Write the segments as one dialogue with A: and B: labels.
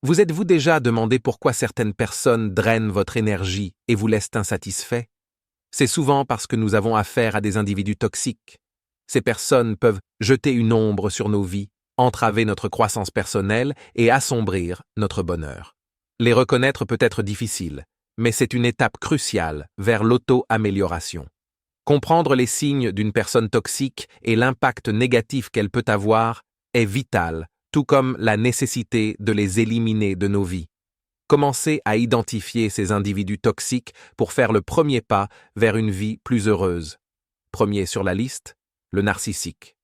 A: Vous êtes-vous déjà demandé pourquoi certaines personnes drainent votre énergie et vous laissent insatisfait? C'est souvent parce que nous avons affaire à des individus toxiques. Ces personnes peuvent jeter une ombre sur nos vies, entraver notre croissance personnelle et assombrir notre bonheur. Les reconnaître peut être difficile, mais c'est une étape cruciale vers l'auto-amélioration. Comprendre les signes d'une personne toxique et l'impact négatif qu'elle peut avoir est vital, tout comme la nécessité de les éliminer de nos vies. Commencez à identifier ces individus toxiques pour faire le premier pas vers une vie plus heureuse. Premier sur la liste, le narcissique.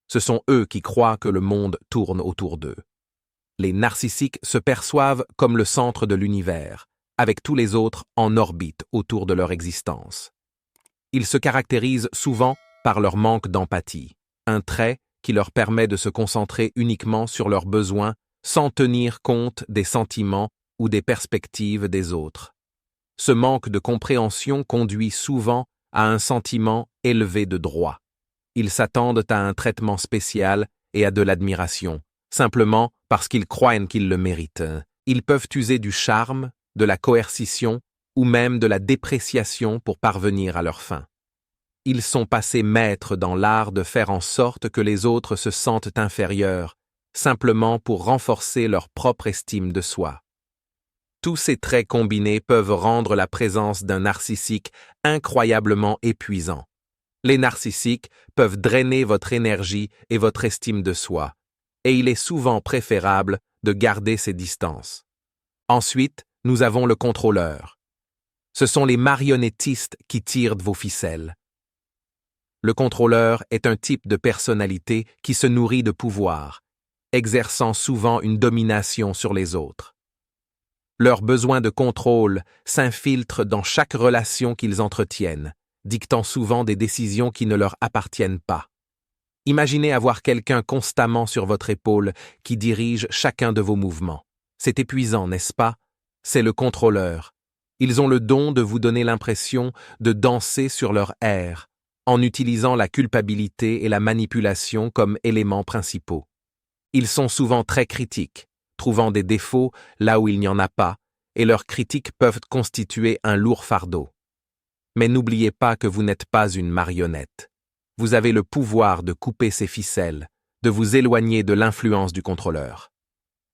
A: Ce sont eux qui croient que le monde tourne autour d'eux. Les narcissiques se perçoivent comme le centre de l'univers, avec tous les autres en orbite autour de leur existence. Ils se caractérisent souvent par leur manque d'empathie, un trait qui leur permet de se concentrer uniquement sur leurs besoins sans tenir compte des sentiments ou des perspectives des autres. Ce manque de compréhension conduit souvent à un sentiment élevé de droit. Ils s'attendent à un traitement spécial et à de l'admiration, simplement parce qu'ils croient qu'ils le méritent. Ils peuvent user du charme, de la coercition ou même de la dépréciation pour parvenir à leur fin. Ils sont passés maîtres dans l'art de faire en sorte que les autres se sentent inférieurs, simplement pour renforcer leur propre estime de soi. Tous ces traits combinés peuvent rendre la présence d'un narcissique incroyablement épuisant. Les narcissiques peuvent drainer votre énergie et votre estime de soi, et il est souvent préférable de garder ses distances. Ensuite, nous avons le contrôleur. Ce sont les marionnettistes qui tirent de vos ficelles. Le contrôleur est un type de personnalité qui se nourrit de pouvoir, exerçant souvent une domination sur les autres. Leur besoin de contrôle s'infiltre dans chaque relation qu'ils entretiennent, dictant souvent des décisions qui ne leur appartiennent pas. Imaginez avoir quelqu'un constamment sur votre épaule qui dirige chacun de vos mouvements. C'est épuisant, n'est-ce pas? C'est le contrôleur. Ils ont le don de vous donner l'impression de danser sur leur air, en utilisant la culpabilité et la manipulation comme éléments principaux. Ils sont souvent très critiques, trouvant des défauts là où il n'y en a pas, et leurs critiques peuvent constituer un lourd fardeau. Mais n'oubliez pas que vous n'êtes pas une marionnette. Vous avez le pouvoir de couper ces ficelles, de vous éloigner de l'influence du contrôleur.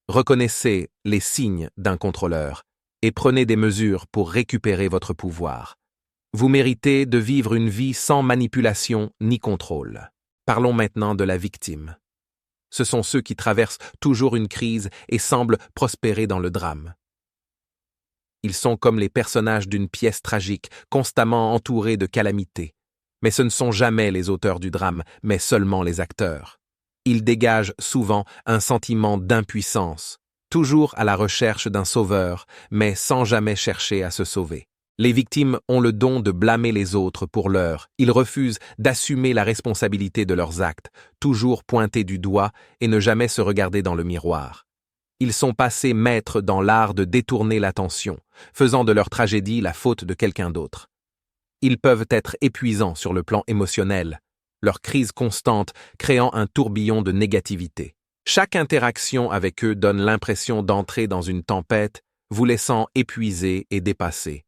A: Reconnaissez les signes d'un contrôleur et prenez des mesures pour récupérer votre pouvoir. Vous méritez de vivre une vie sans manipulation ni contrôle. Parlons maintenant de la victime. Ce sont ceux qui traversent toujours une crise et semblent prospérer dans le drame. Ils sont comme les personnages d'une pièce tragique, constamment entourés de calamités. Mais ce ne sont jamais les auteurs du drame, mais seulement les acteurs. Ils dégagent souvent un sentiment d'impuissance, toujours à la recherche d'un sauveur, mais sans jamais chercher à se sauver. Les victimes ont le don de blâmer les autres pour l'heure. Ils refusent d'assumer la responsabilité de leurs actes, toujours pointés du doigt et ne jamais se regarder dans le miroir. Ils sont passés maîtres dans l'art de détourner l'attention, faisant de leur tragédie la faute de quelqu'un d'autre. Ils peuvent être épuisants sur le plan émotionnel, leur crise constante créant un tourbillon de négativité. Chaque interaction avec eux donne l'impression d'entrer dans une tempête, vous laissant épuisés et dépassés.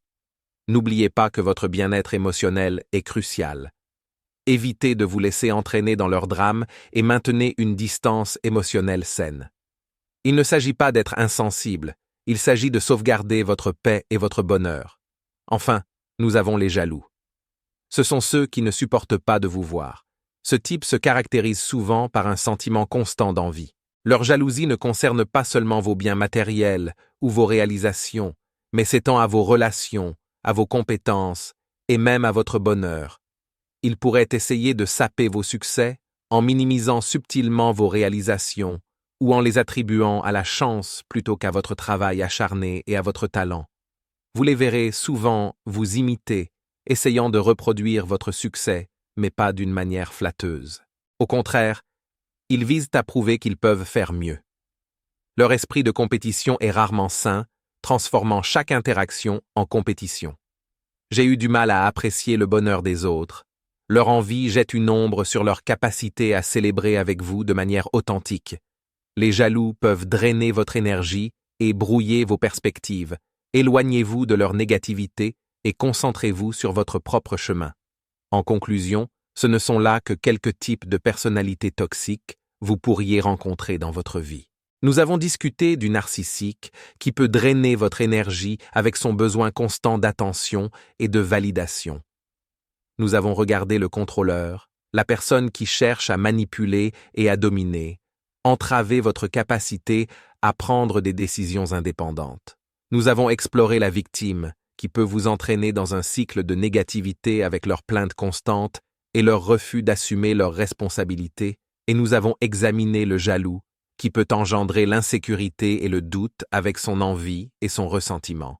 A: N'oubliez pas que votre bien-être émotionnel est crucial. Évitez de vous laisser entraîner dans leur drame et maintenez une distance émotionnelle saine. Il ne s'agit pas d'être insensible, il s'agit de sauvegarder votre paix et votre bonheur. Enfin, nous avons les jaloux. Ce sont ceux qui ne supportent pas de vous voir. Ce type se caractérise souvent par un sentiment constant d'envie. Leur jalousie ne concerne pas seulement vos biens matériels ou vos réalisations, mais s'étend à vos relations, à vos compétences et même à votre bonheur. Ils pourraient essayer de saper vos succès en minimisant subtilement vos réalisations ou en les attribuant à la chance plutôt qu'à votre travail acharné et à votre talent. Vous les verrez souvent vous imiter, essayant de reproduire votre succès, mais pas d'une manière flatteuse. Au contraire, ils visent à prouver qu'ils peuvent faire mieux. Leur esprit de compétition est rarement sain, transformant chaque interaction en compétition. J'ai eu du mal à apprécier le bonheur des autres. Leur envie jette une ombre sur leur capacité à célébrer avec vous de manière authentique. Les jaloux peuvent drainer votre énergie et brouiller vos perspectives. Éloignez-vous de leur négativité et concentrez-vous sur votre propre chemin. En conclusion, ce ne sont là que quelques types de personnalités toxiques vous pourriez rencontrer dans votre vie. Nous avons discuté du narcissique qui peut drainer votre énergie avec son besoin constant d'attention et de validation. Nous avons regardé le contrôleur, la personne qui cherche à manipuler et à dominer, entraver votre capacité à prendre des décisions indépendantes. Nous avons exploré la victime, qui peut vous entraîner dans un cycle de négativité avec leurs plaintes constantes et leur refus d'assumer leurs responsabilités, et nous avons examiné le jaloux, qui peut engendrer l'insécurité et le doute avec son envie et son ressentiment.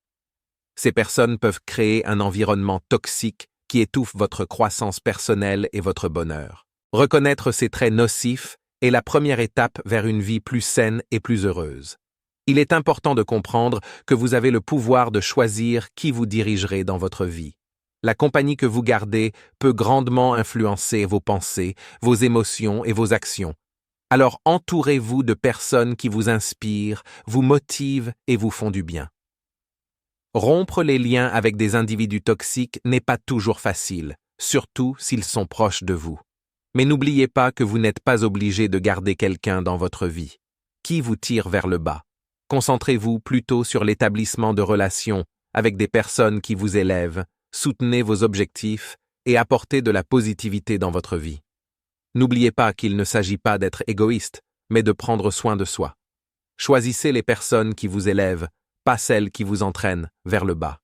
A: Ces personnes peuvent créer un environnement toxique qui étouffe votre croissance personnelle et votre bonheur. Reconnaître ces traits nocifs est la première étape vers une vie plus saine et plus heureuse. Il est important de comprendre que vous avez le pouvoir de choisir qui vous dirigerez dans votre vie. La compagnie que vous gardez peut grandement influencer vos pensées, vos émotions et vos actions. Alors entourez-vous de personnes qui vous inspirent, vous motivent et vous font du bien. Rompre les liens avec des individus toxiques n'est pas toujours facile, surtout s'ils sont proches de vous. Mais n'oubliez pas que vous n'êtes pas obligé de garder quelqu'un dans votre vie qui vous tire vers le bas. Concentrez-vous plutôt sur l'établissement de relations avec des personnes qui vous élèvent, soutenez vos objectifs et apportez de la positivité dans votre vie. N'oubliez pas qu'il ne s'agit pas d'être égoïste, mais de prendre soin de soi. Choisissez les personnes qui vous élèvent, pas celles qui vous entraînent vers le bas.